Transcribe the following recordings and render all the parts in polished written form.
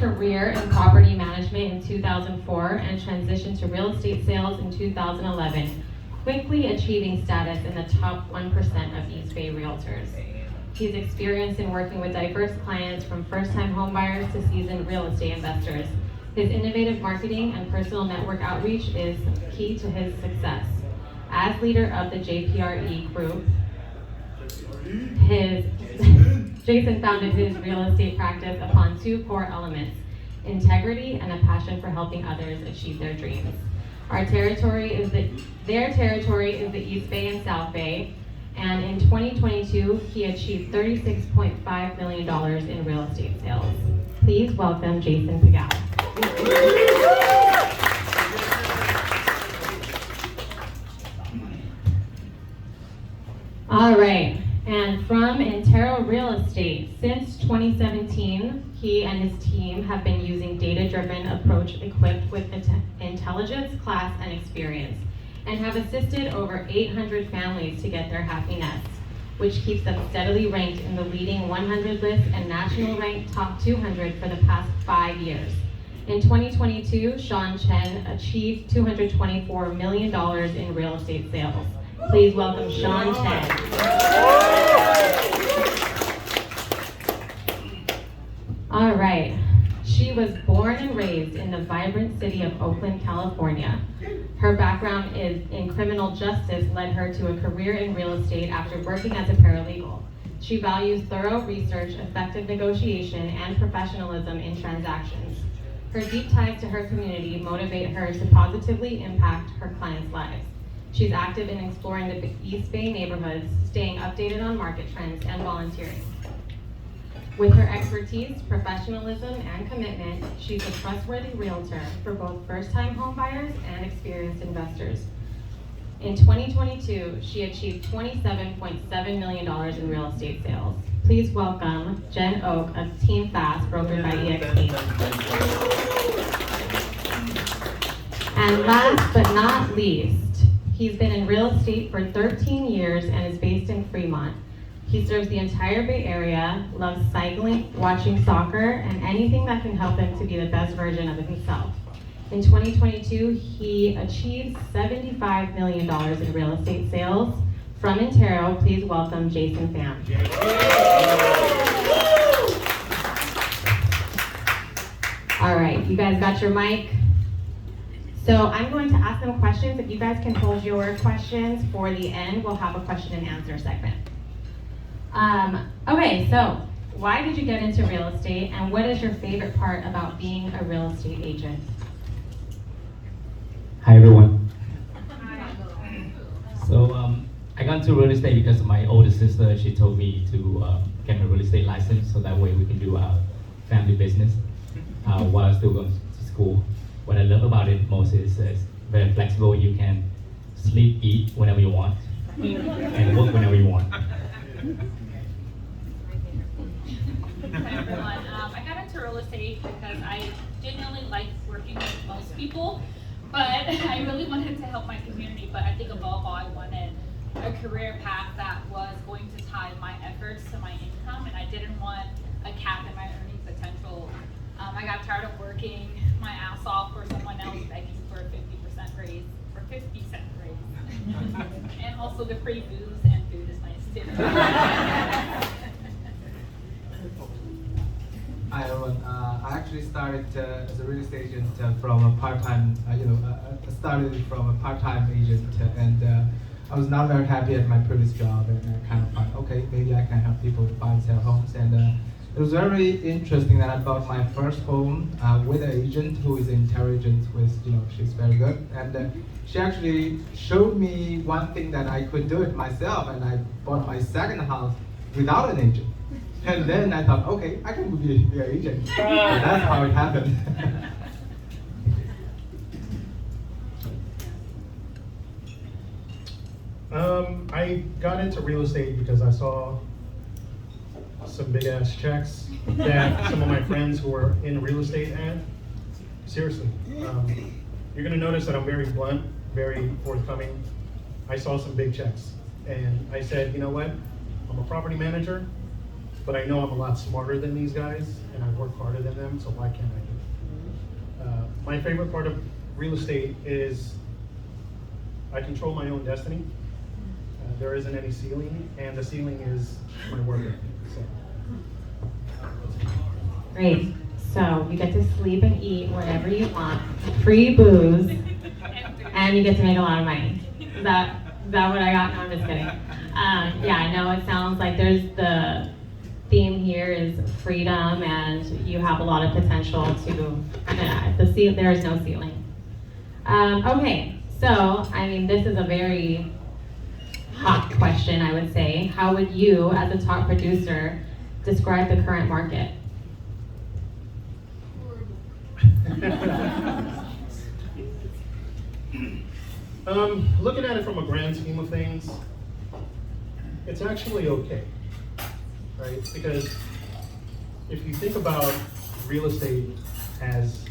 career in property management in 2004 and transitioned to real estate sales in 2011, quickly achieving status in the top 1% of East Bay realtors. He's experienced in working with diverse clients from first-time homebuyers to seasoned real estate investors. His innovative marketing and personal network outreach is key to his success. As leader of the JPRE group, Jason founded his real estate practice upon two core elements: integrity and a passion for helping others achieve their dreams. Their territory is the East Bay and South Bay, and in 2022, he achieved $36.5 million in real estate sales. Please welcome Jason Pagal. All right. And from Intero Real Estate, since 2017, he and his team have been using data-driven approach equipped with intelligence, class, and experience, and have assisted over 800 families to get their happy nests, which keeps them steadily ranked in the leading 100 list and national ranked top 200 for the past 5 years. In 2022, Sean Chen achieved $224 million in real estate sales. Please welcome Sean Chen. All right. She was born and raised in the vibrant city of Oakland, California. Her background in criminal justice led her to a career in real estate after working as a paralegal. She values thorough research, effective negotiation, and professionalism in transactions. Her deep ties to her community motivate her to positively impact her clients' lives. She's active in exploring the East Bay neighborhoods, staying updated on market trends, and volunteering. With her expertise, professionalism, and commitment, she's a trustworthy realtor for both first-time homebuyers and experienced investors. In 2022, she achieved $27.7 million in real estate sales. Please welcome Jen Oak of Team Fast, brokered by EXP. And last but not least, he's been in real estate for 13 years and is based in Fremont. He serves the entire Bay Area, loves cycling, watching soccer, and anything that can help him to be the best version of himself. In 2022, he achieved $75 million in real estate sales. From Intero, please welcome Jason Pham. All right, you guys got your mic? So I'm going to ask them questions. If you guys can hold your questions for the end, we'll have a question and answer segment. Okay, so why did you get into real estate, and what is your favorite part about being a real estate agent? Hi everyone. So I got into real estate because my older sister, she told me to get a real estate license so that way we can do our family business while I still going to school. What I love about it most is it's very flexible. You can sleep, eat whenever you want, and work whenever you want. Hi everyone. I got into real estate because I genuinely like working with most people, but I really wanted to help my community. But I think above all, I wanted a career path that was going to tie my efforts to my income, and I didn't want a cap in my earning potential. I got tired of working my ass off for someone else begging for a 50% raise or 50-cent raise, and also the free booze, and food is nice too. Hi everyone. I actually started as a real estate agent from a part-time. I started from a part-time agent, and I was not very happy at my previous job. And I kind of thought, okay, maybe I can help people to buy and sell homes. And it was very interesting that I bought my first home with an agent who is intelligent. She's very good, and she actually showed me one thing that I could do it myself. And I bought my second house without an agent. And then I thought, okay, I can be an agent. So that's how it happened. I got into real estate because I saw some big ass checks that some of my friends who were in real estate had. Seriously. You're gonna notice that I'm very blunt, very forthcoming. I saw some big checks and I said, you know what? I'm a property manager. but I know I'm a lot smarter than these guys, and I work harder than them, so why can't I do it? My favorite part of real estate is I control my own destiny. There isn't any ceiling, and the ceiling is my work ethic. So. Great. So you get to sleep and eat whatever you want, free booze, and you get to make a lot of money. Is that what I got? No, I'm just kidding. Yeah, no, it sounds like there's the theme here is freedom, and you have a lot of potential to, there is no ceiling. Okay, so, I mean, this is a very hot question, I would say. How would you, as a top producer, describe the current market? Looking at it from a grand scheme of things, it's actually okay, right? Because if you think about real estate as,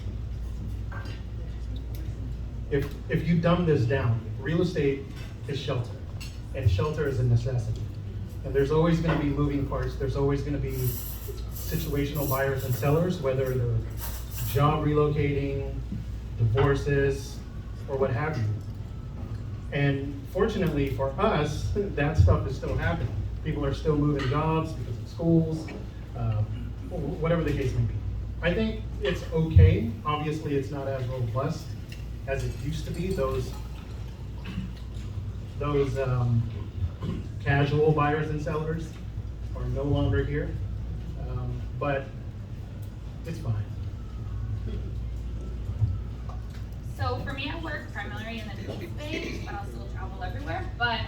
if you dumb this down, real estate is shelter, and shelter is a necessity. And there's always going to be moving parts. There's always going to be situational buyers and sellers, whether they're job relocating, divorces, or what have you. And fortunately for us, that stuff is still happening. People are still moving jobs because of schools, whatever the case may be. I think it's okay. Obviously, it's not as robust as it used to be. Those casual buyers and sellers are no longer here, but it's fine. So for me, I work primarily in the East Bay, but I'll still travel everywhere. But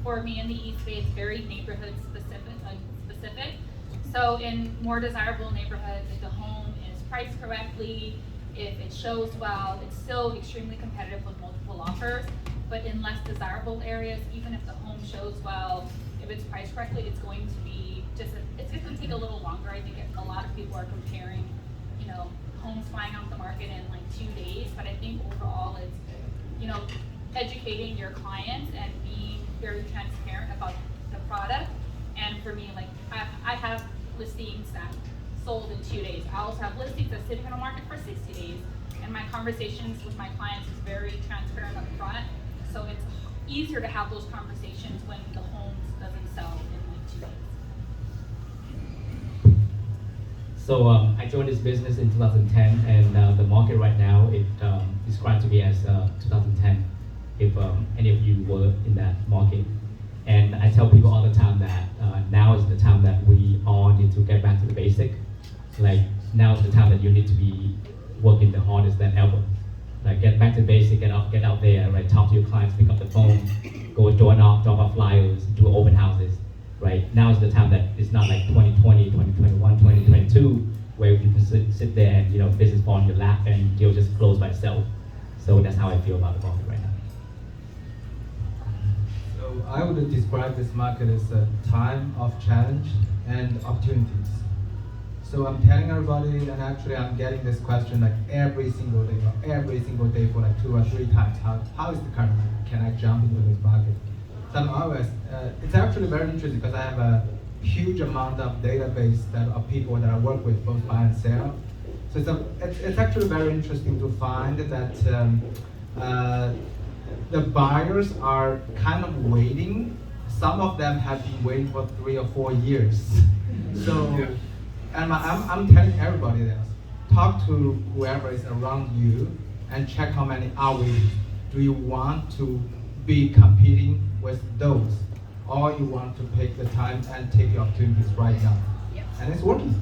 for me in the East Bay, it's very neighborhood specific. So in more desirable neighborhoods, if the home is priced correctly, if it shows well, it's still extremely competitive with multiple offers. But in less desirable areas, even if the home shows well, if it's priced correctly, it's going to be it's going to take a little longer. I think a lot of people are comparing, homes flying off the market in like 2 days. But I think overall, it's, educating your clients and being very transparent about the product. And for me, like I have listings that sold in 2 days. I also have listings that sit in the market for 60 days. And my conversations with my clients is very transparent up front. So it's easier to have those conversations when the home doesn't sell in like 2 days. So I joined this business in 2010, and the market right now, it described to me as 2010, if any of you were in that market. And I tell people all the time that now is the time that we all need to get back to the basic. Like, now is the time that you need to be working the hardest than ever. Like, get back to basic, get out there, right? Talk to your clients, pick up the phone, go drop off flyers, do open houses, right? Now is the time that it's not like 2020, 2021, 2022, where you can sit there and, business fall on your lap and you'll just close by itself. So that's how I feel about the market right now. So I would describe this market as a time of challenge and opportunities. So I'm telling everybody, and actually I'm getting this question like every single day for like 2 or 3 times. How is the current market? Can I jump into this market? So I'm always, it's actually very interesting because I have a huge amount of database of people that I work with, both buy and sell. So it's actually very interesting to find that the buyers are kind of waiting. Some of them have been waiting for 3 or 4 years. So. And I'm telling everybody this, talk to whoever is around you and check how many are waiting. Do you want to be competing with those, or you want to take the time and take the opportunities right now? Yep. And it's working.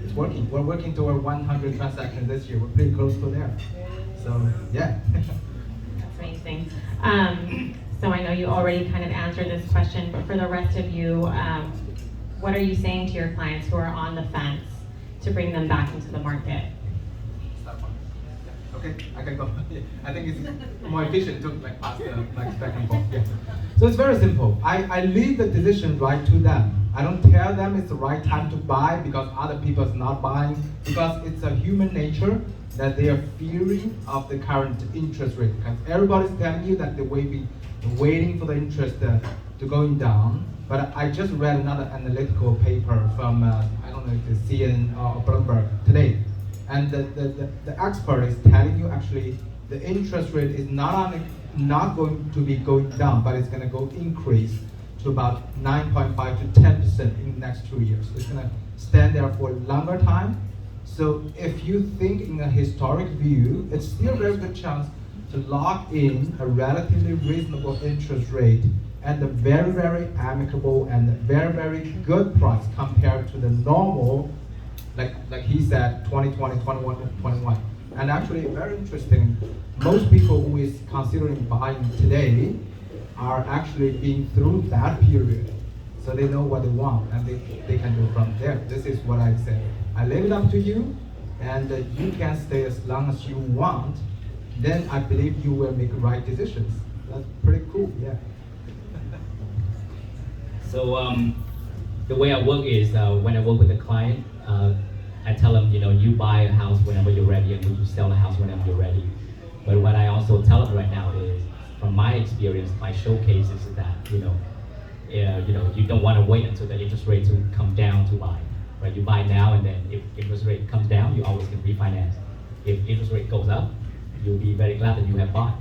It's working. We're working toward 100 transactions this year. We're pretty close to there. So, yeah. That's amazing. So I know you already kind of answered this question, but for the rest of you, what are you saying to your clients who are on the fence to bring them back into the market? Okay, I can go. I think it's more efficient to pass the back and forth. Yeah. So it's very simple. I leave the decision right to them. I don't tell them it's the right time to buy because other people are not buying, because it's a human nature that they are fearing of the current interest rate. Because everybody's telling you that they're waiting for the interest to going down. But I just read another analytical paper from, I don't know if it's CNN or Bloomberg today. And the expert is telling you actually the interest rate is not going to be going down, but it's going to go increase to about 9.5 to 10% in the next 2 years. It's going to stand there for a longer time. So if you think in a historic view, it's still a very good chance to lock in a relatively reasonable interest rate at a very, very amicable and very, very good price compared to the normal, like he said, 2020, 21. And actually, very interesting, most people who is considering buying today are actually being through that period. So they know what they want and they can go from there. This is what I say. I leave it up to you, and you can stay as long as you want. Then I believe you will make right decisions. That's pretty cool, yeah. So the way I work is when I work with a client, I tell them, you buy a house whenever you're ready, and you sell a house whenever you're ready. But what I also tell them right now is, from my experience, my showcase is that you don't want to wait until the interest rate to come down to buy. Right? You buy now, and then if interest rate comes down, you always can refinance. If interest rate goes up, you'll be very glad that you have bought.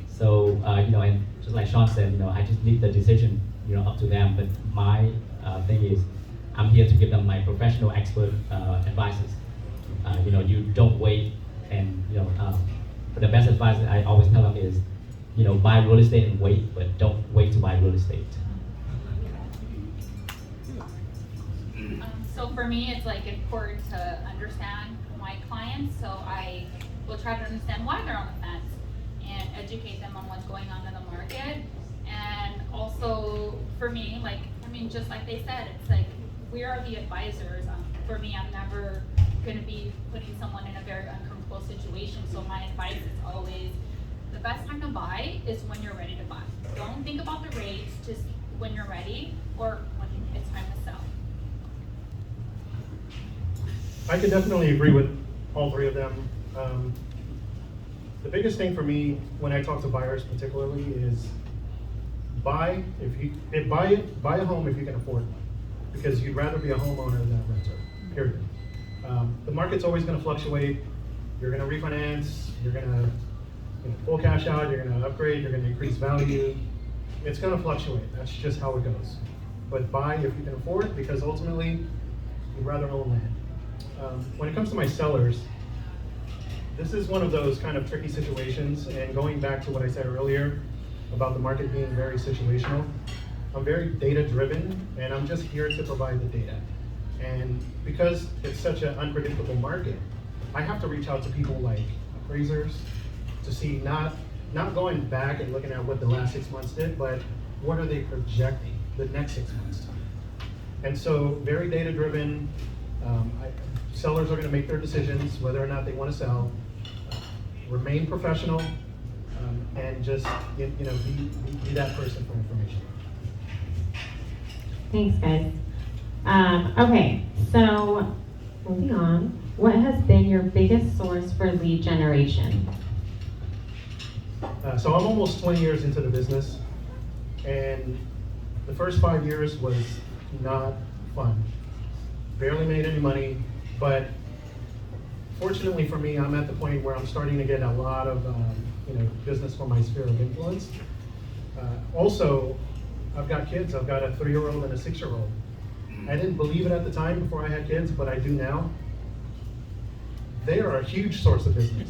So and just like Sean said, I just leave the decision up to them. But my thing is, I'm here to give them my professional expert advices. You don't wait, and for the best advice I always tell them is, buy real estate and wait, but don't wait to buy real estate. So for me, it's like important to understand my clients, so I will try to understand why they're on the fence and educate them on what's going on in the market. And also for me, just like they said, it's like we are the advisors. For me, I'm never going to be putting someone in a very uncomfortable situation. So my advice is always, the best time to buy is when you're ready to buy. Don't think about the rates, just when you're ready or when it's time to sell. I could definitely agree with all three of them. The biggest thing for me when I talk to buyers particularly is buy a home if you can afford one, because you'd rather be a homeowner than a renter, period. The market's always going to fluctuate. You're going to refinance, you're going to pull cash out, you're going to upgrade, you're going to increase value. It's going to fluctuate. That's just how it goes. But buy if you can afford, because ultimately you'd rather own land. When it comes to my sellers, this is one of those kind of tricky situations, and going back to what I said earlier about the market being very situational, I'm very data driven, and I'm just here to provide the data. And because it's such an unpredictable market, I have to reach out to people like appraisers to see not going back and looking at what the last 6 months did, but what are they projecting the next 6 months. And so very data driven. Sellers are going to make their decisions whether or not they want to sell. Remain professional, and just be that person for information. Thanks, guys. Okay, so moving on. What has been your biggest source for lead generation? So I'm almost 20 years into the business, and the first 5 years was not fun. Barely made any money, but fortunately for me, I'm at the point where I'm starting to get a lot of business from my sphere of influence. Also, I've got kids. I've got a 3-year-old and a 6-year-old. I didn't believe it at the time before I had kids, but I do now. They are a huge source of business.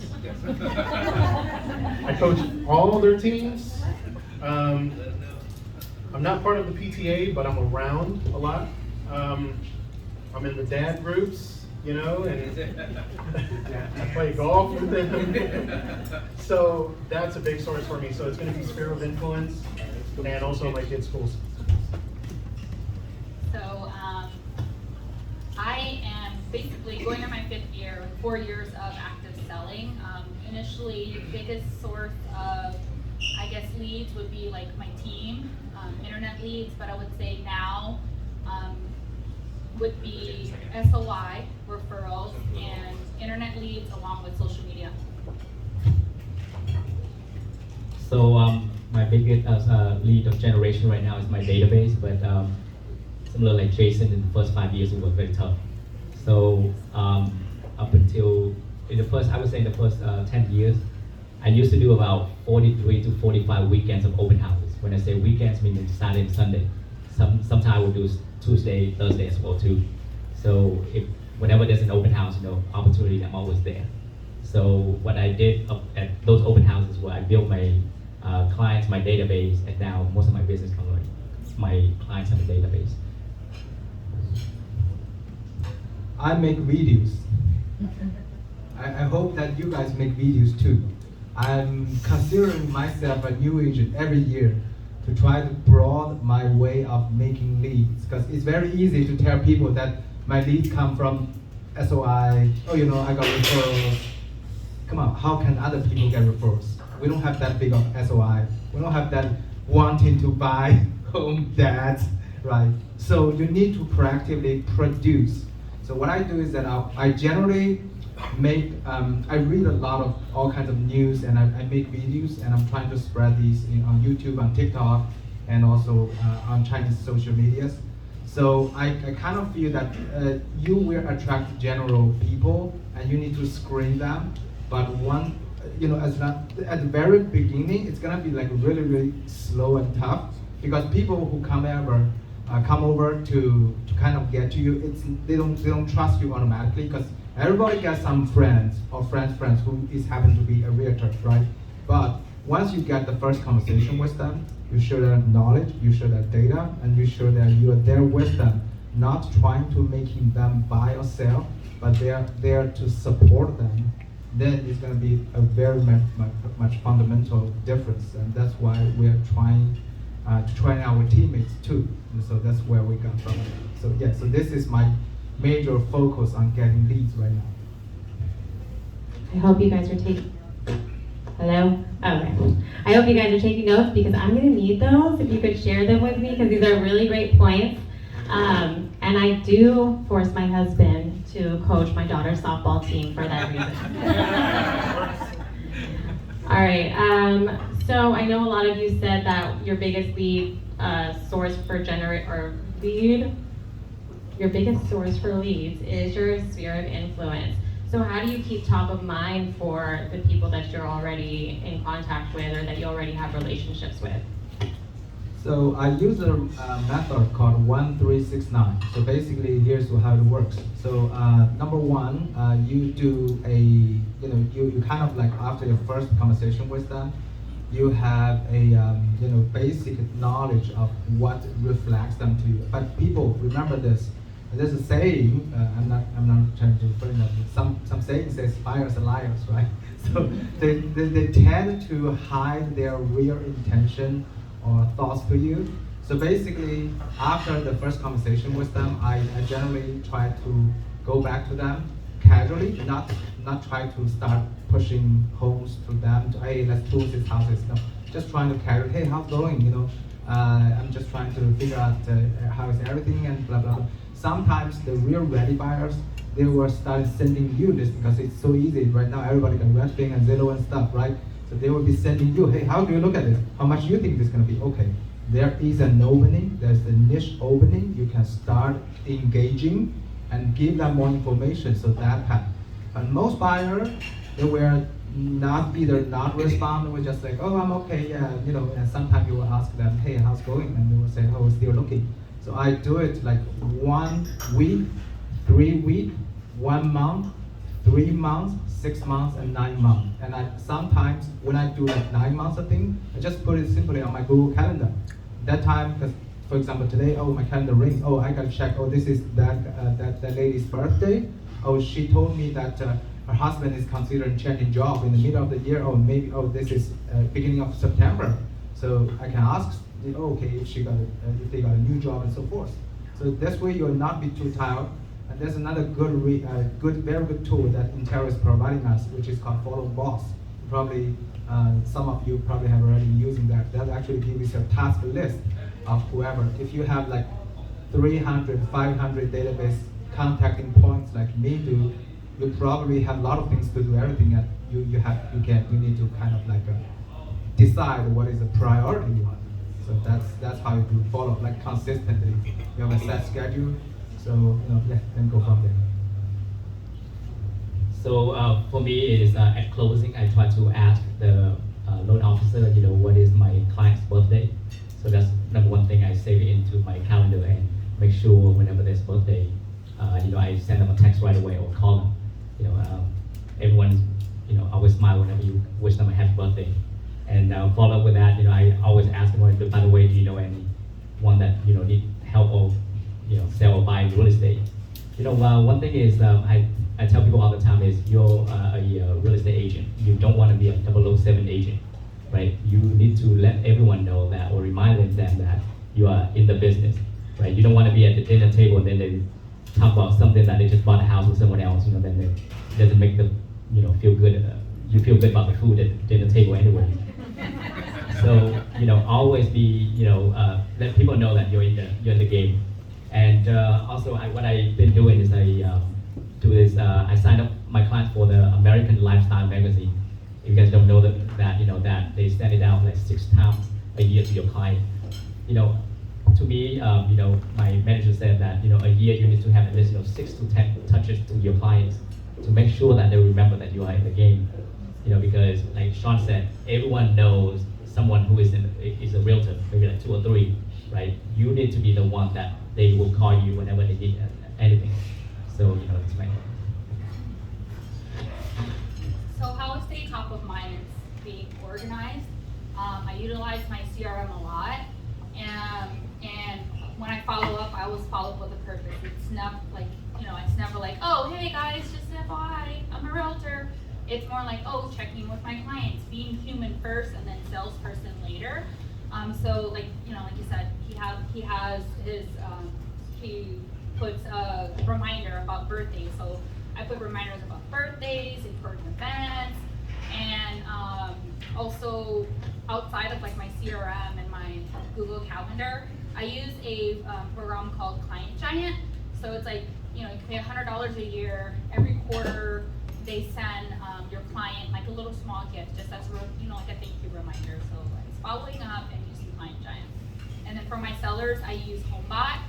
I coach all their teams. I'm not part of the PTA, but I'm around a lot. I'm in the dad groups, and I play golf with them. So that's a big source for me. So it's going to be sphere of influence and also my kids' schools. So I am basically going on my 5th year, 4 years of active selling. Initially, the biggest source of, leads would be like my team, internet leads, but I would say now would be SOI, referrals, and internet leads along with social media. So my biggest lead of generation right now is my database, but similar like Jason, in the first 5 years it was very tough. So up until in the first, I would say in the first 10 years, I used to do about 43 to 45 weekends of open houses. When I say weekends, meaning Saturday and Sunday. Sometimes I will do Tuesday, Thursday as well too. So whenever there's an open house, opportunity, I'm always there. So what I did at those open houses where I built my clients, my database, and now most of my business comes like my clients have a database. I make videos. I hope that you guys make videos too. I'm considering myself a new agent every year to try to broaden my way of making leads, because it's very easy to tell people that my leads come from SOI, I got referrals. Come on, how can other people get referrals? We don't have that big of SOI. We don't have that wanting to buy home that, right? So you need to proactively produce. So what I do is that I generally I read a lot of all kinds of news, and I make videos, and I'm trying to spread these on YouTube, on TikTok, and also on Chinese social medias. So I kind of feel that you will attract general people, and you need to screen them. But at the very beginning, it's gonna be like really, really slow and tough, because people who come over to kind of get to you, they don't trust you automatically, because everybody gets some friends or friends who happen to be a realtor, right? But once you get the first conversation with them, you share their knowledge, you share their data, and you share that you are there with them, not trying to making them buy or sell, but they are there to support them. Then it's going to be a very much fundamental difference, and that's why we are trying to train our teammates too. And so that's where we got from. So yeah, so this is my major focus on getting leads right now. I hope you guys are taking. Hello? Okay. I hope you guys are taking notes, because I'm going to need those if you could share them with me, because these are really great points. And I do force my husband to coach my daughter's softball team for that reason. All right. So I know a lot of you said that your biggest lead source for your biggest source for leads is your sphere of influence. So how do you keep top of mind for the people that you're already in contact with or that you already have relationships with? So I use a method called 1369. So basically, here's how it works. So number one, you do you kind of like after your first conversation with them, you have a basic knowledge of what reflects them to you. But people remember this. There's a saying. I'm not trying to put it up. Some saying says buyers are liars, right? So they tend to hide their real intention or thoughts to you. So basically, after the first conversation with them, I generally try to go back to them casually, not try to start pushing homes to them. Hey, let's tour this house. No, just trying to casually. Hey, how's it going? I'm just trying to figure out how is everything and blah blah blah. Sometimes the real ready buyers, they will start sending you this because it's so easy right now. Everybody can Redfin and Zillow and stuff, right? So they will be sending you, hey, how do you look at it? How much do you think this is going to be? Okay, there is an opening. There's a niche opening. You can start engaging and give them more information. So that happens. But most buyers, they will not respond. They will just like, oh, I'm okay, yeah, And sometimes you will ask them, hey, how's it going? And they will say, oh, we're still looking. So I do it like 1 week, 3 weeks, 1 month, 3 months, 6 months, and 9 months. And sometimes when I do like 9 months of thing, I just put it simply on my Google Calendar. That time, because for example today, oh, my calendar rings. Oh, I gotta check. Oh, this is that lady's birthday. Oh, she told me that her husband is considering changing job in the middle of the year. Oh, maybe this is beginning of September. So I can ask, okay, if they got a new job and so forth. So this way you'll not be too tired. And there's another very good tool that Intel is providing us, which is called Follow Boss. Probably some of you probably have already been using that. That actually gives you a task list of whoever. If you have like 300, 500 database contacting points like me do, you probably have a lot of things to do. Everything that you need to kind of like decide what is the priority you want. So that's how you do follow up, like consistently. You have a set schedule, so then go from there. So for me, is at closing, I try to ask the loan officer, what is my client's birthday. So that's number one thing I save it into my calendar and make sure whenever there's birthday, I send them a text right away or call them. Everyone, always smile whenever you wish them a happy birthday. And follow up with that, I always ask them, by the way, do you know anyone that need help or sell or buy real estate? One thing is I tell people all the time is you're a real estate agent. You don't want to be a 007 agent, right? You need to let everyone know that or remind them that you are in the business, right? You don't want to be at the dinner table and then they talk about something that they just bought a house with someone else, then it doesn't make them, feel good. You feel good about the food at the dinner table anyway. So, always be, let people know that you're in the game. And also, what I've been doing is I signed up my clients for the American Lifestyle magazine. If you guys don't know that they send it out like 6 times a year to your client. To me, my manager said that a year you need to have at least 6 to 10 touches to your clients to make sure that they remember that you are in the game. Because like Sean said, everyone knows someone who is a realtor, maybe like 2 or 3, right? You need to be the one that they will call you whenever they need anything. So, that's my. So how I stay top of mind is being organized. I utilize my CRM a lot, and when I follow up, I always follow up with a purpose. It's not like, it's never like, oh, hey guys, just FYI, I'm a realtor. It's more like, oh, checking with my clients, being human first and then salesperson later. So like you said, he puts a reminder about birthdays. So I put reminders about birthdays, important events, and also outside of like my CRM and my Google Calendar, I use a program called Client Giant. So it's like, you pay $100 a year. Every quarter, they send your client like a little small gift, just as like a thank you reminder. So it's following up and using Client Giant. And then for my sellers, I use HomeBot.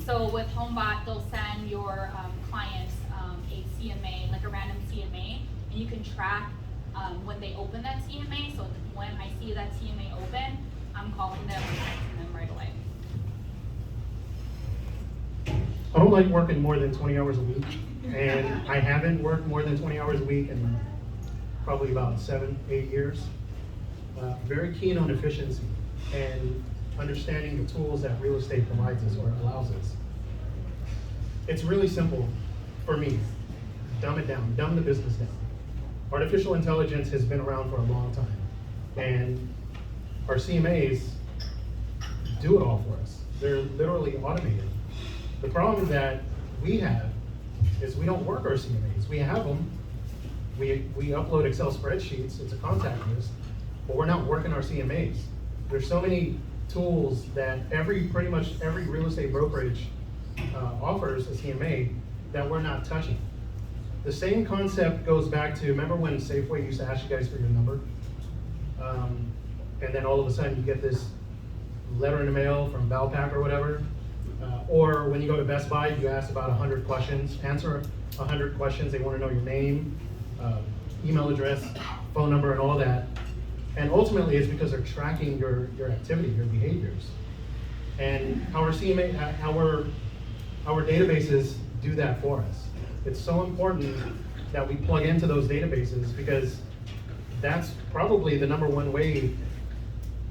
So with HomeBot, they'll send your clients a CMA, like a random CMA, and you can track when they open that CMA. So when I see that CMA open, I'm calling them and texting them right away. I don't like working more than 20 hours a week, and I haven't worked more than 20 hours a week in probably about 7, 8 years. Very keen on efficiency and understanding the tools that real estate provides us or allows us. It's really simple for me. Dumb it down, dumb the business down. Artificial intelligence has been around for a long time, and our CMAs do it all for us. They're literally automated. The problem that we have is we don't work our CMAs. We have them, we upload Excel spreadsheets, it's a contact list, but we're not working our CMAs. There's so many tools that pretty much every real estate brokerage offers a CMA that we're not touching. The same concept goes back to, remember when Safeway used to ask you guys for your number? And then all of a sudden you get this letter in the mail from Valpak or whatever. Or when you go to Best Buy, you ask about 100 questions, answer 100 questions. They want to know your name, email address, phone number, and all that. And ultimately, it's because they're tracking your activity, your behaviors. And our CMA, our databases do that for us. It's so important that we plug into those databases because that's probably the #1 way,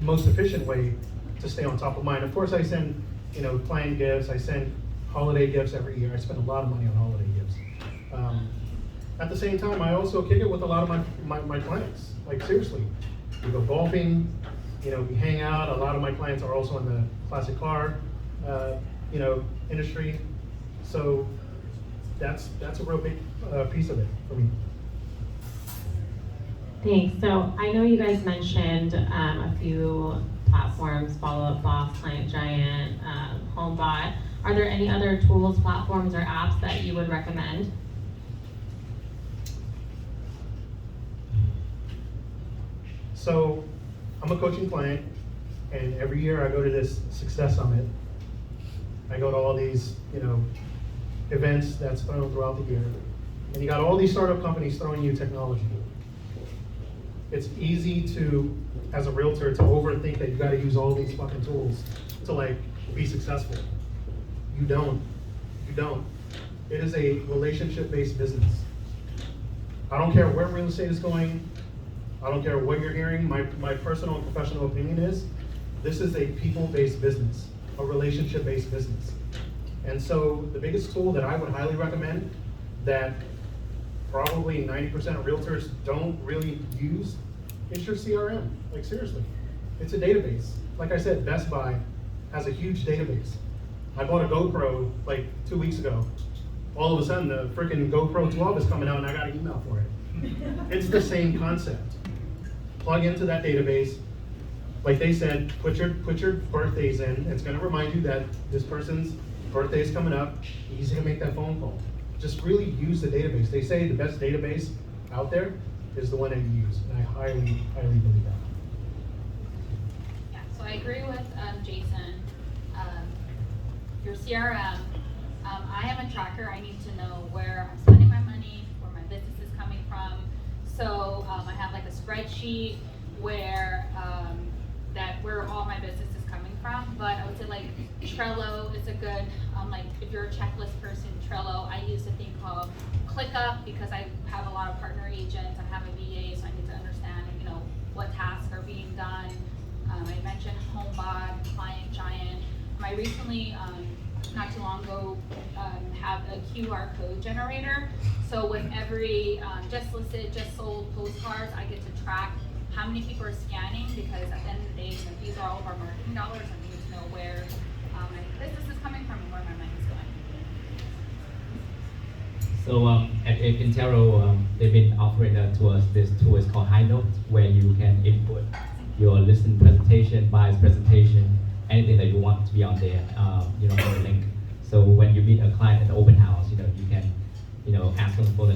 most efficient way to stay on top of mind. Of course, I send client gifts. I send holiday gifts every year. I spend a lot of money on holiday gifts. At the same time, I also kick it with a lot of my clients. Like seriously, we go golfing, we hang out. A lot of my clients are also in the classic car, industry. So that's a real big piece of it for me. Thanks. So I know you guys mentioned a few platforms, Follow Up Boss, Client Giant, HomeBot. Are there any other tools, platforms, or apps that you would recommend? So I'm a coaching client, and every year I go to this Success Summit. I go to all these, events that's thrown throughout the year. And you got all these startup companies throwing you technology. It's easy to, as a realtor, to overthink that you gotta use all these fucking tools to be successful. You don't. It is a relationship-based business. I don't care where real estate is going. I don't care what you're hearing. My personal and professional opinion is, this is a people-based business, a relationship-based business. And so the biggest tool that I would highly recommend that probably 90% of realtors don't really use is your CRM. Like seriously, it's a database. Like I said, Best Buy has a huge database. I bought a GoPro like 2 weeks ago. All of a sudden the freaking GoPro 12 is coming out and I got an email for it. It's the same concept. Plug into that database. Like they said, put your birthdays in. It's gonna remind you that this person's birthday is coming up. Easy to make that phone call. Just really use the database. They say the best database out there is the one that you use. And I highly, highly believe that. Yeah, so I agree with Jason. Your CRM, I am a tracker. I need to know where I'm spending my money, where my business is coming from. So I have like a spreadsheet where where all my business is coming from. But I would say like Trello is a good, like if you're a checklist person, Trello. I use a thing called ClickUp because I have a lot of partner agents. I have a VA, so I need to understand, what tasks are being done. I mentioned HomeBot, Client Giant. I recently, not too long ago, have a QR code generator. So with every just listed, just sold postcards, I get to track how many people are scanning, because at the end of the day, these are all of our marketing dollars. I need to know where my business is coming from and where my money is going. So at Intero, they've been offering to us this tool. It's called High Notes, where you can input your listing presentation, buyer's presentation, anything that you want to be on there, on the link. So when you meet a client at the open house, you can, ask them for the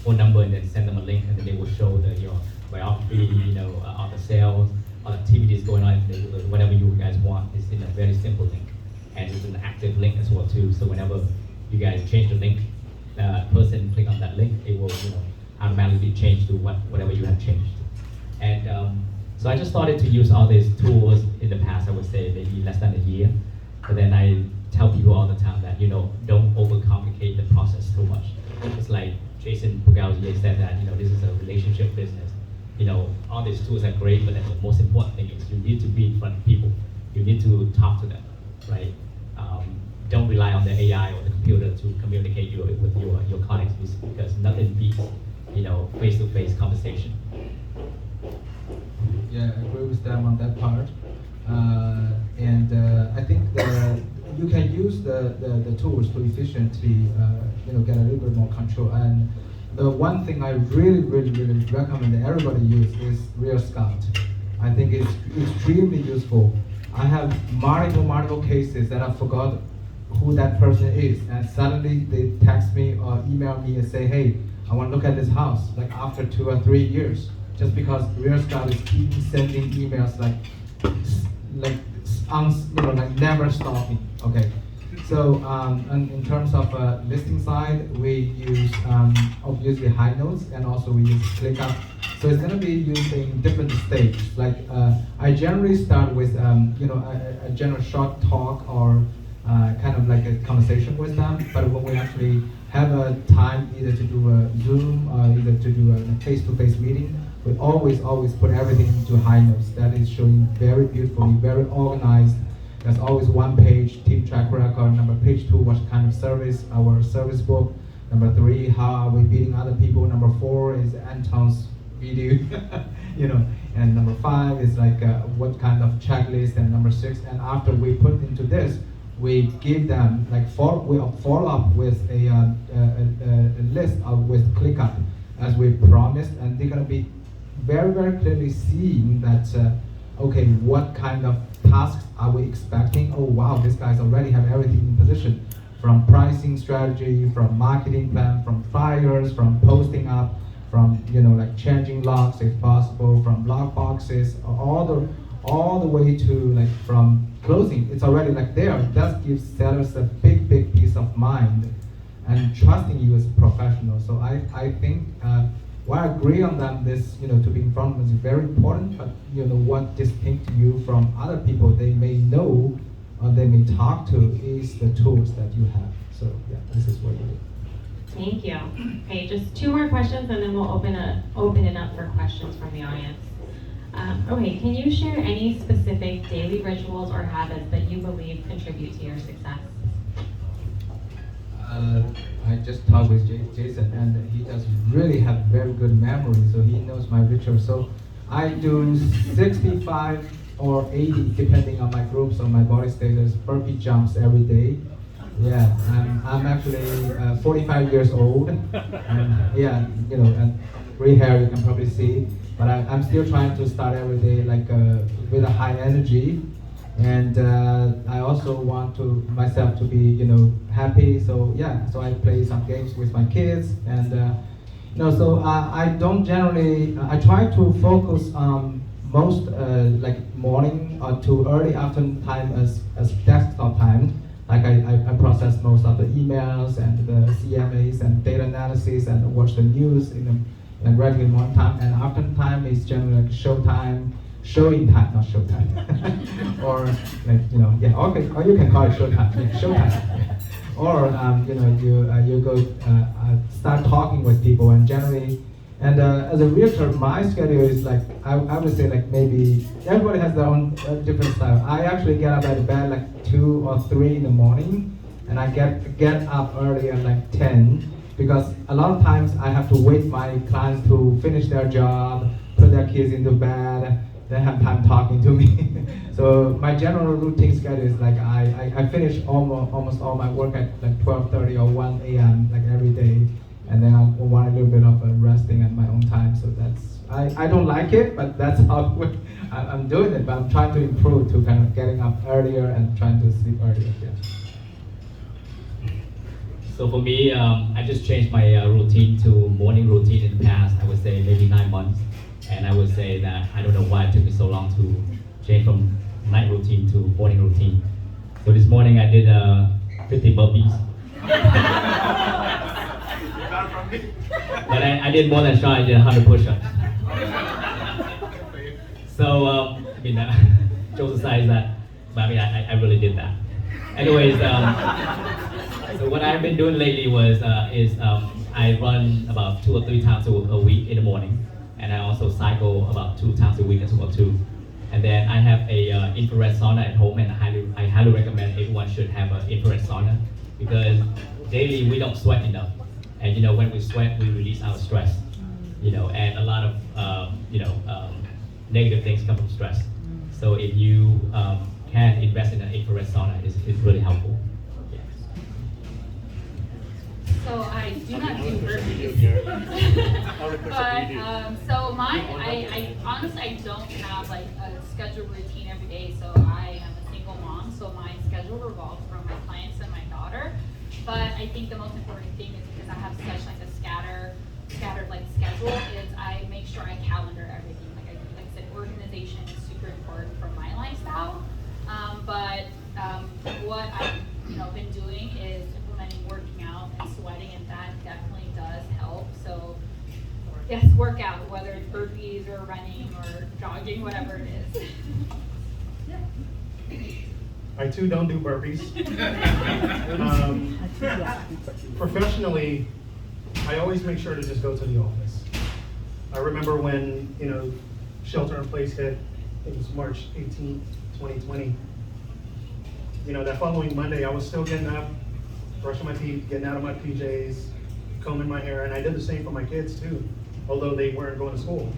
phone number and then send them a link, and then they will show your biography, all the sales, all the activities going on, whatever you guys want. It's in a very simple link, and it's an active link as well too. So whenever you guys change the link, the person click on that link, it will automatically change to whatever you have changed. And so I just started to use all these tools in the past. I would say maybe less than a year. But then I tell people all the time that don't overcomplicate the process too much. It's like Jason Pugalzier said that this is a relationship business. All these tools are great, but then the most important thing is you need to be in front of people. You need to talk to them, right? Don't rely on the AI or the computer to communicate with your clients, because nothing beats face-to-face conversation. Yeah, I agree with them on that part. And I think you can use the tools to efficiently get a little bit more control. And the one thing I really recommend that everybody use is Real Scout. I think it's extremely useful. I have multiple cases that I forgot who that person is, and suddenly they text me or email me and say, hey, I want to look at this house, like after 2 or 3 years, just because Real Scout is keep sending emails like never stopping. Okay. So and in terms of listing side, we use obviously High Notes, and also we use ClickUp. So it's going to be used in different stages. Like I generally start with a general short talk or kind of like a conversation with them. But when we actually have a time either to do a Zoom or either to do a face-to-face meeting, we always put everything into High Notes. That is showing very beautifully, very organized. There's always one page, team track record. Number page 2, what kind of service, our service book. Number 3, how are we beating other people. Number 4 is Anton's video, And number 5 is like what kind of checklist. And number 6, and after we put into this, we give them like we follow up with a list with ClickUp as we promised, and they're gonna be very clearly seeing that okay, what kind of tasks are we expecting? Oh wow, these guys already have everything in position, from pricing strategy, from marketing plan, from flyers, from posting up, from like changing locks if possible, from lock boxes, all the way to like from closing. It's already like there. That gives sellers a big peace of mind and trusting you as a professional. So I think while I agree on that, this to be in front of us is very important. But what distinct you from other people they may know or they may talk to is the tools that you have. So yeah, this is what you do. Thank you. Okay, just 2 more questions and then we'll open it up for questions from the audience. Okay, can you share any specific daily rituals or habits that you believe contribute to your success? I just talked with Jason, and he does really have very good memory, so he knows my ritual. So I do 65 or 80, depending on my groups or my body status, burpee jumps every day. Yeah, I'm actually 45 years old, and yeah, and gray hair you can probably see. But I'm still trying to start every day like with a high energy, and I also want to myself to be happy. So yeah, so I play some games with my kids, and so I don't generally I try to focus on most like morning or to early afternoon time as desktop time. Like I process most of the emails and the CMAs and data analysis and watch the news in like regular morning time, and afternoon time is generally like showing time, not showtime, or like yeah, okay, or you can call it showtime, yeah, showtime, or you go start talking with people, and generally, and as a realtor, my schedule is like I would say like maybe everybody has their own different style. I actually get up out of bed like 2 or 3 in the morning, and I get up early at like 10. Because a lot of times I have to wait my clients to finish their job, put their kids into bed, then have time talking to me. So my general routine schedule is like I finish almost all my work at like 12:30 or 1 a.m. like every day, and then I want a little bit of resting at my own time. So that's I don't like it, but that's how I'm doing it. But I'm trying to improve to kind of getting up earlier and trying to sleep earlier. Yeah. So for me, I just changed my routine to morning routine in the past, I would say maybe 9 months. And I would say that I don't know why it took me so long to change from night routine to morning routine. So this morning I did 50 burpees. But I did more than Sean, I did 100 push-ups. So, I mean, Joseph says that, but I mean, I really did that. Anyways, so what I've been doing lately is I run about 2 or 3 times a week in the morning, and I also cycle about 2 times a week as well too. And then I have a infrared sauna at home, and I highly recommend everyone should have an infrared sauna because daily we don't sweat enough, and when we sweat we release our stress, and a lot of negative things come from stress. So if you can invest in an infrared sauna, it's really helpful. So I do not do burpees. But so mine, I honestly I don't have like a scheduled routine every day. So I am a single mom, so my schedule revolves from my clients and my daughter. But I think the most important thing is because I have such like a scattered like schedule is I make sure I calendar everything. Like I said, organization is super important for my lifestyle. But what I've been doing is implementing working out and sweating, and that definitely does help. So yes, work out, whether it's burpees or running or jogging, whatever it is. I too don't do burpees. Professionally, I always make sure to just go to the office. I remember when shelter in place hit. It was March 18th, 2020. That following Monday, I was still getting up, brushing my teeth, getting out of my PJs, combing my hair, and I did the same for my kids too, although they weren't going to school.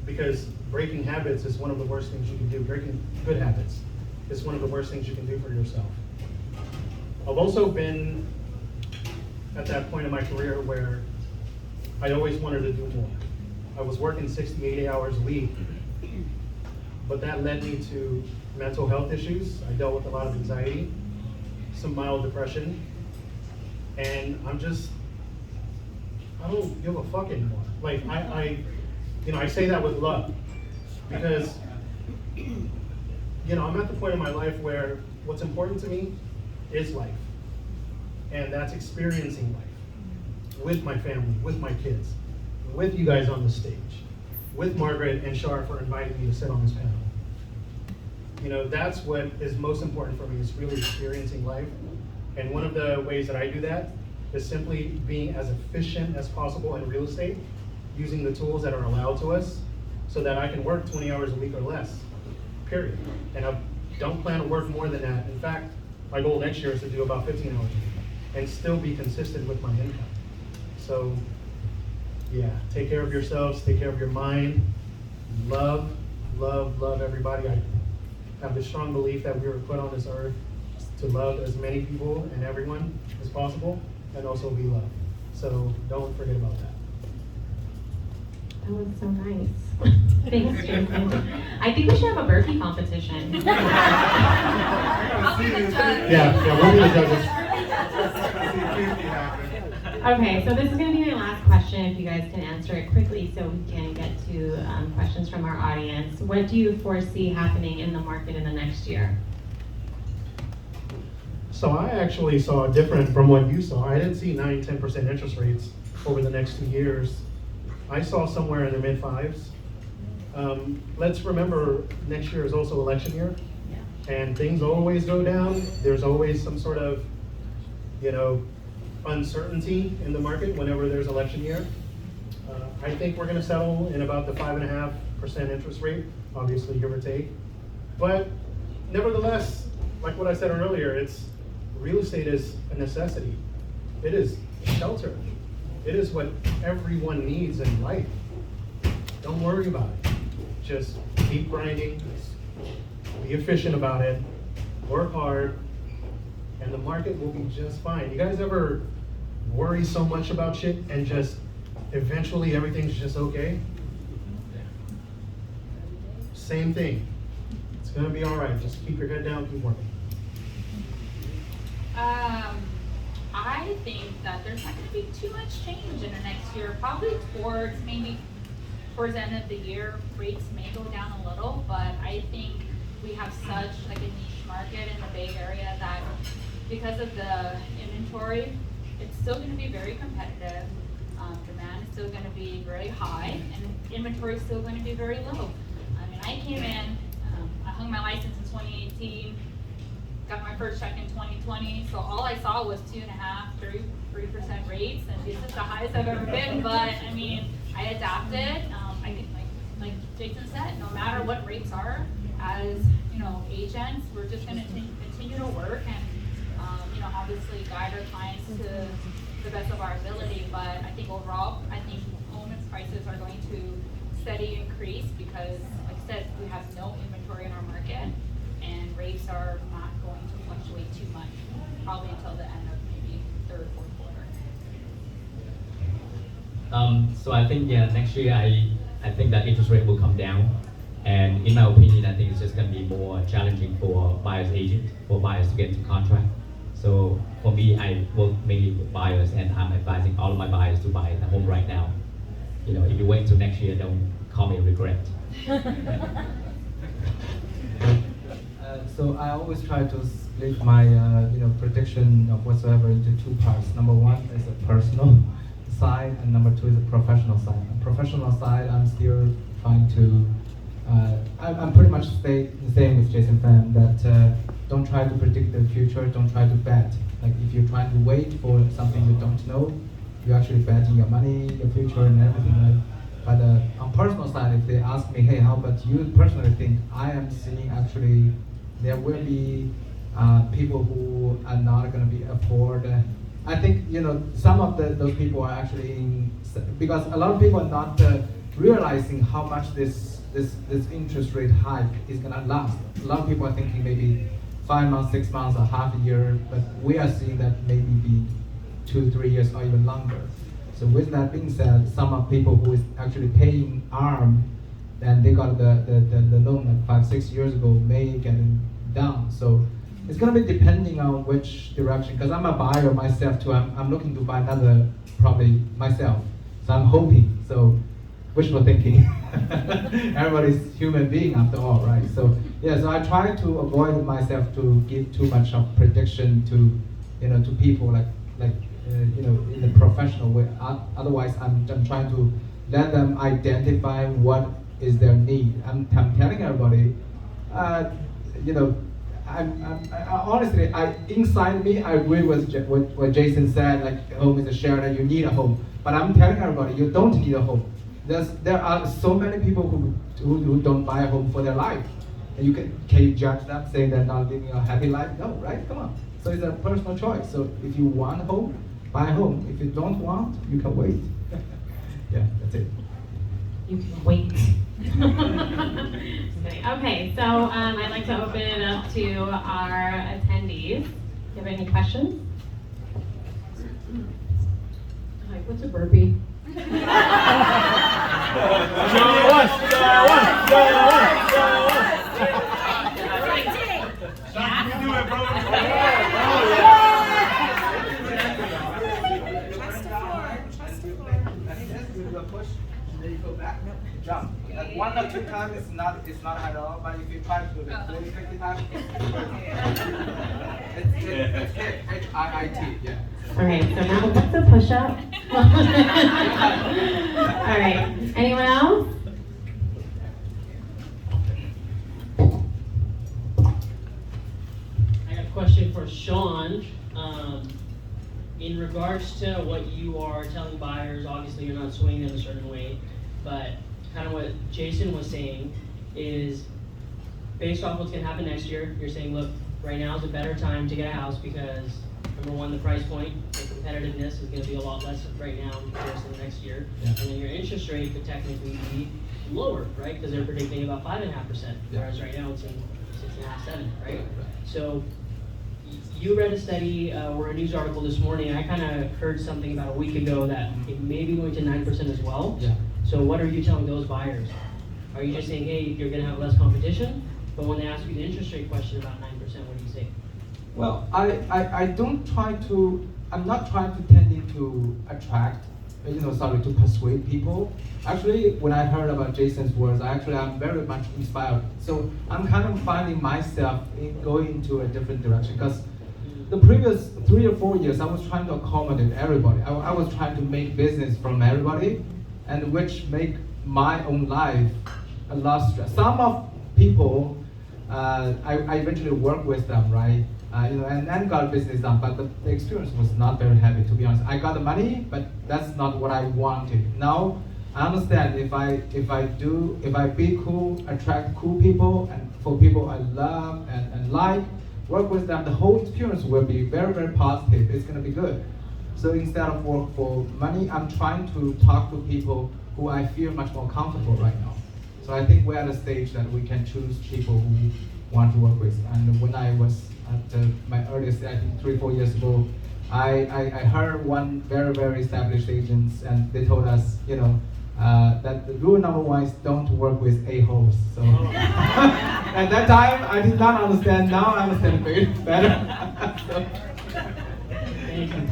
Because breaking habits is one of the worst things you can do. Breaking good habits is one of the worst things you can do for yourself. I've also been at that point in my career where I always wanted to do more. I was working 60, 80 hours a week, but that led me to mental health issues. I dealt with a lot of anxiety, some mild depression, and I'm I don't give a fuck anymore. Like, I say that with love. Because, I'm at the point in my life where what's important to me is life. And that's experiencing life with my family, with my kids, with you guys on the stage, with Margaret and Shar for inviting me to sit on this panel. That's what is most important for me, is really experiencing life. And one of the ways that I do that is simply being as efficient as possible in real estate, using the tools that are allowed to us so that I can work 20 hours a week or less, period. And I don't plan to work more than that. In fact, my goal next year is to do about 15 hours a week and still be consistent with my income. So, yeah, take care of yourselves, take care of your mind, love everybody. I have the strong belief that we were put on this earth to love as many people and everyone as possible, and also be loved. So don't forget about that. That was so nice. Thanks, Jason. I think we should have a burpee competition. I'll be the judge. Yeah, we'll be the judges. Okay, so this is going to be my last question, if you guys can answer it quickly so we can get to questions from our audience. What do you foresee happening in the market in the next year? So I actually saw different from what you saw. I didn't see 9-10% interest rates over the next 2 years. I saw somewhere in the mid fives. Let's remember next year is also election year, and things always go down. There's always some sort of, uncertainty in the market whenever there's election year. I think we're gonna settle in about the 5.5% interest rate, obviously give or take. But nevertheless, like what I said earlier, real estate is a necessity. It is shelter. It is what everyone needs in life. Don't worry about it. Just keep grinding, be efficient about it, work hard, and the market will be just fine. You guys ever worry so much about shit and just eventually everything's just okay? Same thing. It's gonna be all right. Just keep your head down, keep working. I think that there's not going to be too much change in the next year. Probably towards the end of the year, rates may go down a little, but I think we have such like a niche market in the Bay Area that because of the inventory, it's still going to be very competitive. Demand is still going to be very high, and inventory is still going to be very low. I mean, I came in, I hung my license in 2018. Got my first check in 2020, so all I saw was 2.5%, 3% rates, and this is the highest I've ever been. But I mean, I adapted. I could, like Jason said, no matter what rates are, as agents, we're just going to continue to work and obviously guide our clients to the best of our ability. But I think overall, home prices are going to steady increase because, like I said, we have no inventory in our market, and rates are not going to fluctuate too much, probably until the end of maybe third, fourth quarter. So I think next year I think that interest rate will come down, and in my opinion, I think it's just going to be more challenging for buyers agent, for buyers to get into contract. So for me, I work mainly with buyers, and I'm advising all of my buyers to buy the home right now. If you wait till next year, don't call me regret. So I always try to split my prediction of whatsoever into two parts. Number one is a personal side, and number two is a professional side. On the professional side, I'm still trying to. I'm pretty much the same with Jason Pham, that don't try to predict the future. Don't try to bet. Like if you're trying to wait for something you don't know, you're actually betting your money, your future, and everything. Right? But on personal side, if they ask me, hey, how about you personally think? I am seeing actually there will be people who are not going to be afford. I think some of those people are actually because a lot of people are not realizing how much this interest rate hike is going to last. A lot of people are thinking maybe 5 months, 6 months, or half a year, but we are seeing that maybe be 2-3 years or even longer. So with that being said, some of people who is actually paying ARM, and they got the loan like 5-6 years ago may get it down. So it's gonna be depending on which direction. Because I'm a buyer myself too. I'm looking to buy another probably myself. So I'm hoping. So wishful thinking. Everybody's human being after all, right? So yeah, so I try to avoid myself to give too much of prediction to, to people like in the professional way. Otherwise, I'm trying to let them identify what is their need. I'm telling everybody, honestly, inside me, I agree with what Jason said. Like, home is a shared, you need a home. But I'm telling everybody, you don't need a home. There are so many people who don't buy a home for their life. And can you judge them saying they're not living a happy life? No, right? Come on. So it's a personal choice. So if you want a home, buy a home. If you don't want, you can wait. Yeah, that's it. You can wait. Okay, so I'd like to open it up to our attendees. Do you have any questions? Hi, what's a burpee? Jump. Like 1 or 2 times it's not at all, but if you try to do it 30, 50 times, it's HIIT, yeah. Alright, so now what's a push-up? Alright, anyone else? I got a question for Sean. In regards to what you are telling buyers, obviously you're not swinging them a certain way, but kind of what Jason was saying is based off what's going to happen next year, you're saying, look, right now is a better time to get a house because number one, the price point, the competitiveness is going to be a lot less right now in comparison to next year. Yeah. And then your interest rate could technically be lower, right? Because they're predicting about 5.5%, whereas right now it's in 6.5, 7, right? So you read a study or a news article this morning. I kind of heard something about a week ago that it may be going to 9% as well. Yeah. So what are you telling those buyers? Are you just saying, hey, you're going to have less competition? But when they ask you the interest rate question about 9%, what do you say? Well, I don't try to, I'm not trying to tending to attract, to persuade people. Actually, when I heard about Jason's words, I'm very much inspired. So I'm kind of finding myself in going into a different direction because the previous 3 or 4 years, I was trying to accommodate everybody. I was trying to make business from everybody, and which make my own life a lot stress. Some of people, I eventually work with them, right? And got business done, but the experience was not very happy, to be honest. I got the money, but that's not what I wanted. Now I understand if I be cool, attract cool people, and for people I love and like, work with them, the whole experience will be very, very positive. It's gonna be good. So instead of work for money, I'm trying to talk to people who I feel much more comfortable right now. So I think we're at a stage that we can choose people who want to work with. And when I was at my earliest, I think 3 or 4 years ago, I heard one very, very established agents, and they told us, that the rule number 1 is don't work with a-holes. So at that time, I did not understand. Now I understand it better. So, Thank you.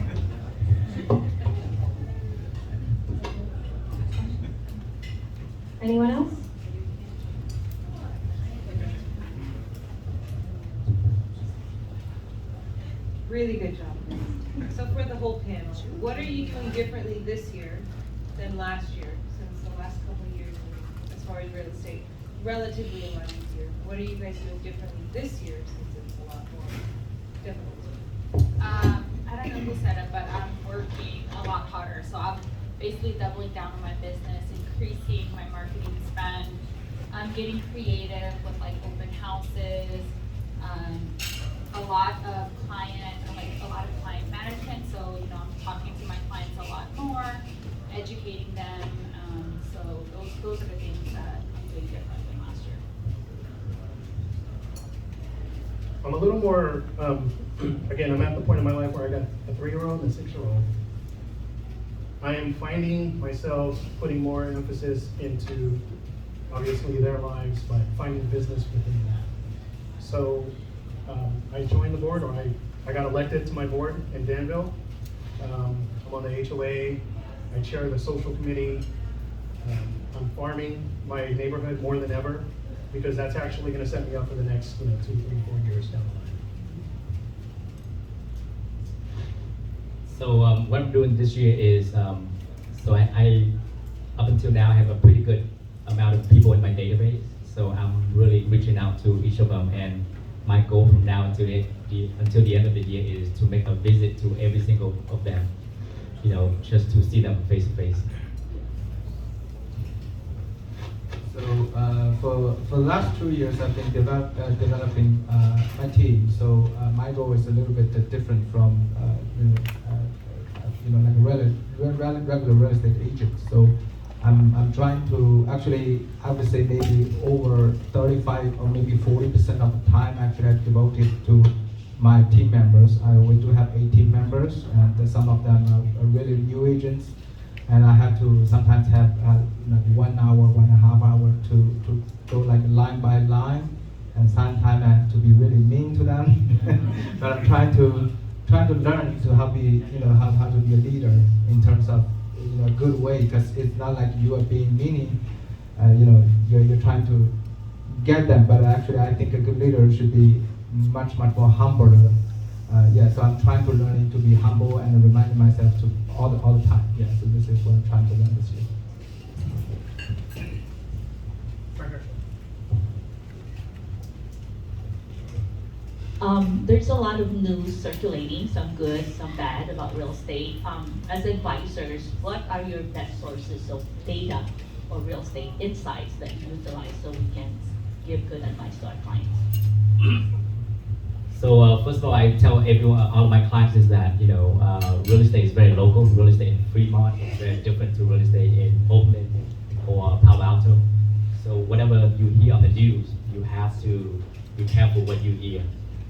Anyone else? Really good job. So for the whole panel, what are you doing differently this year than last year, since the last couple of years as far as real estate, relatively a lot easier? What are you guys doing differently this year since it's a lot more difficult? I don't know who said it, but I'm working a lot harder. So I'm basically doubling down on my business, increasing my marketing spend. I'm getting creative with like open houses, a lot of client management. So I'm talking to my clients a lot more, educating them. So those are the things that I'm doing different than last year. I'm a little more, again, I'm at the point in my life where I got a 3-year-old and a 6-year-old. I am finding myself putting more emphasis into, obviously, their lives, but finding business within that. So I joined the board, or I got elected to my board in Danville. I'm on the HOA. I chair the social committee. I'm farming my neighborhood more than ever because that's actually going to set me up for the next 2, 3, 4 years down the line. So what I'm doing this year is, so I up until now have a pretty good amount of people in my database. So I'm really reaching out to each of them, and my goal from now until the end of the year is to make a visit to every single of them, just to see them face to face. So for the last 2 years, I've been developing my team. So my goal is a little bit different from like a regular real estate agent. So I'm trying to actually, I would say maybe over 35 or maybe 40% of the time actually I've devoted to my team members. We do have 8 team members, and some of them are really new agents. And I have to sometimes have 1 hour, 1.5 hours to go like line by line, and sometimes I have to be really mean to them. But I'm trying to learn to how to be a leader in terms of a good way, because it's not like you are being meaning. You're trying to get them, but actually I think a good leader should be much more humble. So I'm trying to learn to be humble and reminding myself to all the time. Yeah, so this is what I'm trying to learn this year. There's a lot of news circulating, some good, some bad, about real estate. As advisors, what are your best sources of data or real estate insights that you utilize so we can give good advice to our clients? So first of all, I tell everyone, all of my clients is that real estate is very local. Real estate in Fremont is very different to real estate in Oakland or Palo Alto. So whatever you hear on the news, you have to be careful what you hear,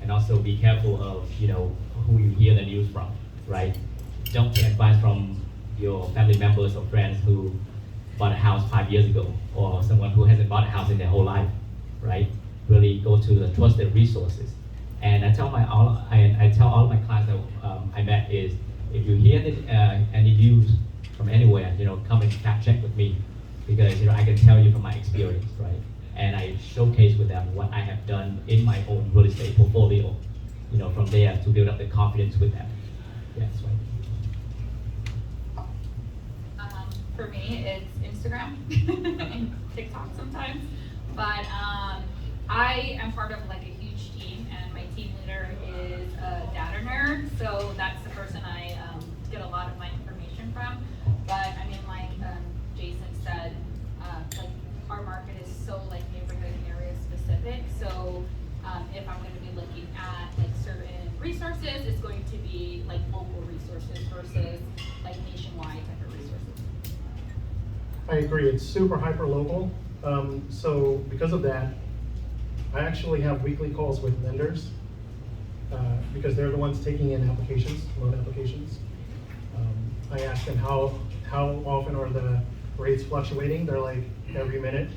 and also be careful of who you hear the news from, right? Don't take advice from your family members or friends who bought a house 5 years ago, or someone who hasn't bought a house in their whole life, right? Really go to the trusted resources. And I tell all of my clients that I met is, if you hear any news from anywhere, come and fact check with me, because I can tell you from my experience, right? And I showcase with them what I have done in my own real estate portfolio, from there to build up the confidence with them. Yes, right. For me, it's Instagram and TikTok sometimes, but I am part of like a huge team, and my team leader is a data nerd, so that's the person I get a lot of my information from. But I mean, like Jason said, like our market is so like neighborhood and area specific. So if I'm going to be looking at like certain resources, it's going to be like local resources versus like nationwide type of resources. I agree, it's super hyper local. So because of that, I actually have weekly calls with lenders because they're the ones taking in applications, loan applications. I ask them how often are the rates fluctuating. They're like every minute.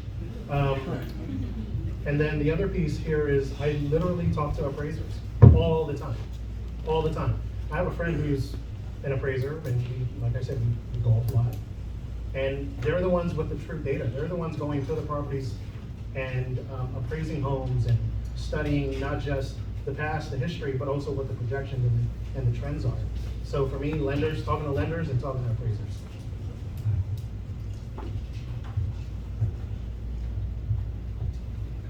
And then the other piece here is I literally talk to appraisers all the time. I have a friend who's an appraiser, and like I said, we golf a lot. And they're the ones with the true data. They're the ones going to the properties and appraising homes and studying not just the past, the history, but also what the projections and the trends are. So for me, talking to lenders and talking to appraisers.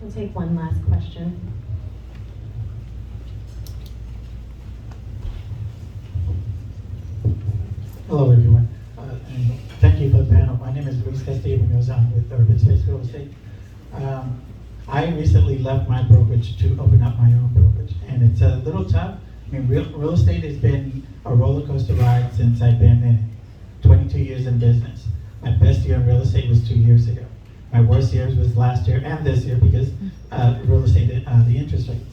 We'll take one last question. Hello, everyone. And thank you for the panel. My name is Luis Castillo Munoz. I'm with Urban Space Real Estate. I recently left my brokerage to open up my own brokerage, and it's a little tough. I mean, real estate has been a roller coaster ride since I've been in 22 years in business. My best year in real estate was 2 years ago. My worst years was last year and this year because real estate, the interest rates.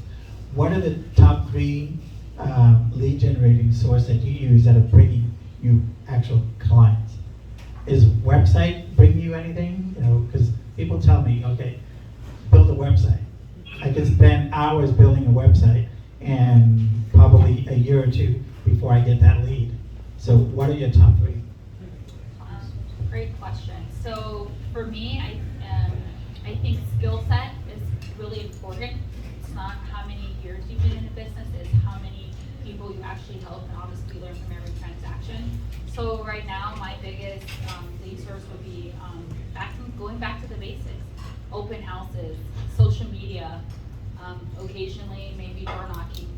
What are the top 3 lead generating sources that you use that are bringing you actual clients? Is website bringing you anything? Because people tell me, okay, build a website. I could spend hours building a website and probably a year or 2 before I get that lead. So what are your top 3? Great question. So for me, I think skill set is really important. It's not how many years you've been in the business, it's how many people you actually help, and obviously learn from every transaction. So right now, my biggest lead source would be going back to the basics. Open houses, social media, occasionally maybe door knocking.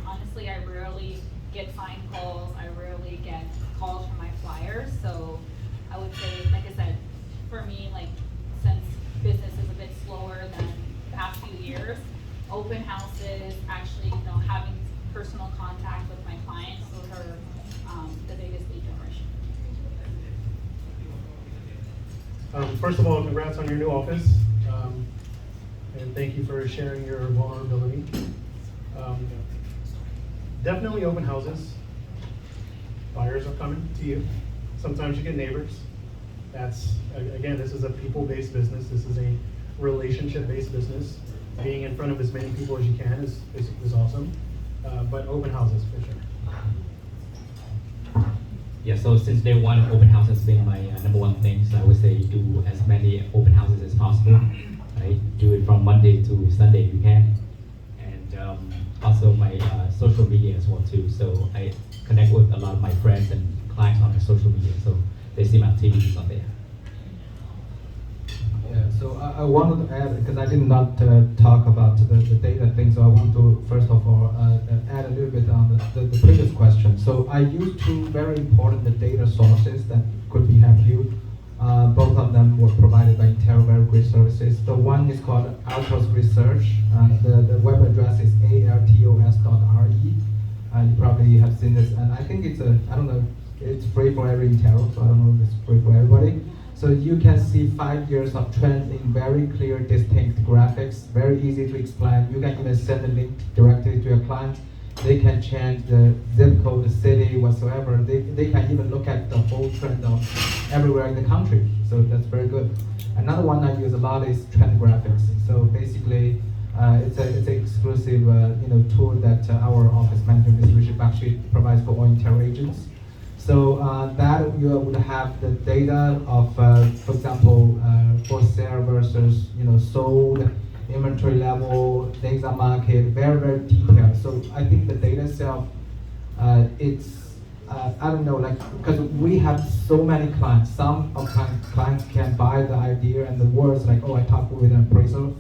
Honestly, I rarely get client calls, I rarely get calls from my flyers, so I would say, like I said, for me, like, since business is a bit slower than the past few years, open houses, actually, having personal contact with my clients, those are the biggest lead generation. First of all, congrats on your new office, and thank you for sharing your vulnerability. Definitely open houses. Buyers are coming to you. Sometimes you get neighbors. That's, again, this is a people-based business. This is a relationship-based business. Being in front of as many people as you can is awesome. But open houses, for sure. Yeah, so since day one, open house has been my number one thing. So I would say do as many open houses as possible. Right? Do it from Monday to Sunday if you can. And also my social media as well too. So I connect with a lot of my friends and clients on my social media. So they see my activities on there. Yeah, so I wanted to add, because I did not talk about the data thing, so I want to first of all add a little bit on the previous question. So I used two very important data sources that could be help you. Both of them were provided by Intel, very great services. The one is called Altos Research. The web address is altos.re. You probably have seen this, and I think it's I don't know, it's free for every Intel, so I don't know if it's free for everybody. So you can see 5 years of trends in very clear, distinct graphics, very easy to explain. You can even send a link directly to your client. They can change the zip code, the city, whatsoever. They can even look at the whole trend of everywhere in the country. So that's very good. Another one I use a lot is trend graphics. So basically, it's an exclusive tool that our office management leadership actually provides for all Intel agents. So that you would have the data of, for example, for sale versus sold, inventory level, days on market, very, very detailed. So I think the data itself, it's I don't know, like, because we have so many clients. Some of clients can buy the idea and the words like, oh, I talked with an appraisal,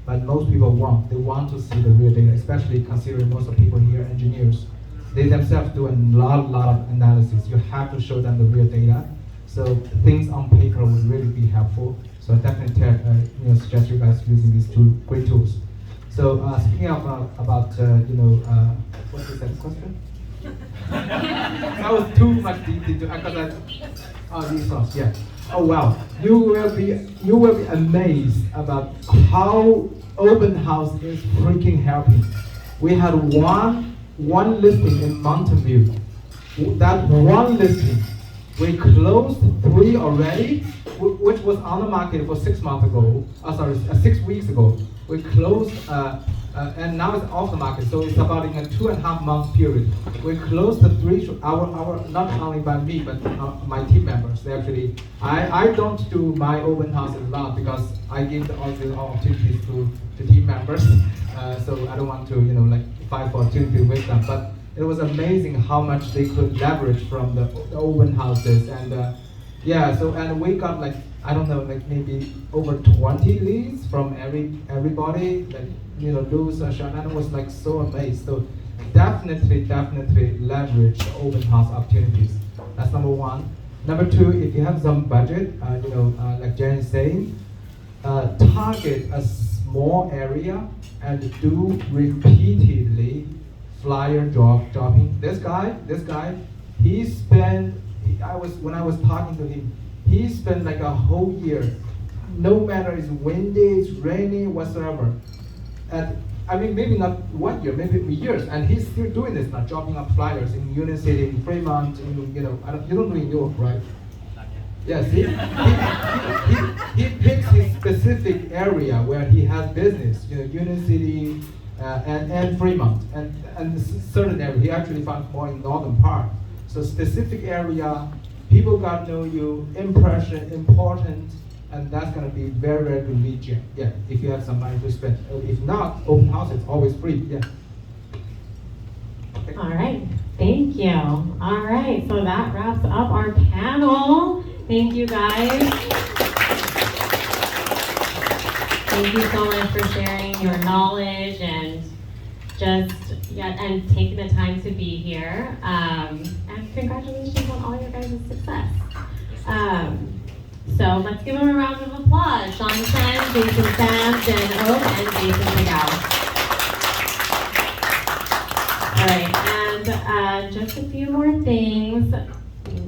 but most people won't. They want to see the real data, especially considering most of the people here are engineers. They themselves do a lot of analysis. You have to show them the real data. So things on paper would really be helpful. So I definitely suggest you guys using these two great tools. So speaking about what is that question? That was too much deep into resource, yeah. Oh wow, you will be amazed about how open house is freaking helping. We had one listing in Mountain View. That one listing, we closed 3 already, which was on the market for 6 months ago. 6 weeks ago. We closed, and now it's off the market. So it's about in a 2.5 month period. We closed the 3. Our not only by me, but my team members. They actually, I don't do my open house a lot because I give all the opportunities to team members. So I don't want to fight for opportunity with them. But it was amazing how much they could leverage from the open houses, and and we got I don't know, maybe over 20 leads from everybody, Luz, Sean, and I was so amazed. So definitely leverage the open house opportunities. That's number one. Number two, if you have some budget, like Jen is saying, target a small area and do repeatedly flyer dropping. This guy, he spent. When I was talking to him, he spent a whole year, no matter it's windy, it's rainy, whatsoever. And I mean, maybe not 1 year, maybe years, and he's still doing this now, dropping up flyers in Union City, in Fremont, you don't know in New York, right? Yes, he picks his specific area where he has business, Union City and Fremont, and certain area. He actually found more in northern part. So specific area, People got to know you, impression, important, and that's gonna be very, very good lead gen. Yeah, if you have some money to spend. If not, open house is always free, yeah. Okay. All right, thank you. All right, so that wraps up our panel. Thank you guys. Thank you so much for sharing your knowledge and and taking the time to be here. And congratulations on all your guys' success. So let's give them a round of applause. Sean Chen, Jason Sam, Jen Oak, and Jason McGow. All right, and just a few more things.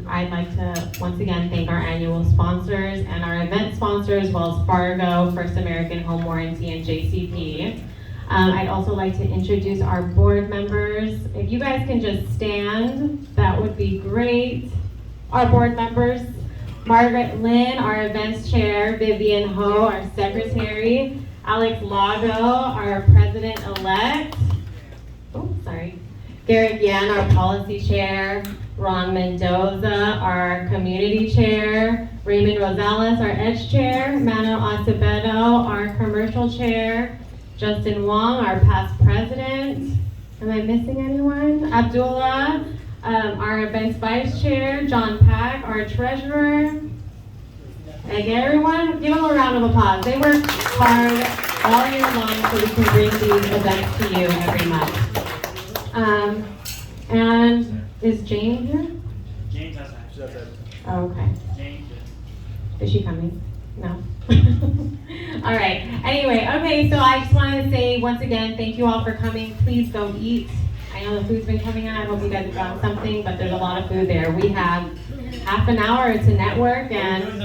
I'd like to once again thank our annual sponsors and our event sponsors, Wells Fargo, First American Home Warranty, and JCP. I'd also like to introduce our board members. If you guys can just stand, that would be great. Our board members, Margaret Lynn, our events chair, Vivian Ho, our secretary, Alex Lago, our president-elect. Oh, sorry. Garrett Yan, our policy chair, Ron Mendoza, our community chair, Raymond Rosales, our edge chair, Mano Acevedo, our commercial chair, Justin Wong, our past president. Am I missing anyone? Abdullah, our events vice chair, John Pack, our treasurer. Like everyone, give them a round of applause. They work hard all year long so we can bring these events to you every month. And is Jane here? Jane's outside. Oh, okay. Jane. Is she coming? No? All right. Anyway, okay, so I just wanted to say once again, thank you all for coming. Please go eat. I know the food's been coming out. I hope you guys have gotten something, but there's a lot of food there. We have half an hour to network and...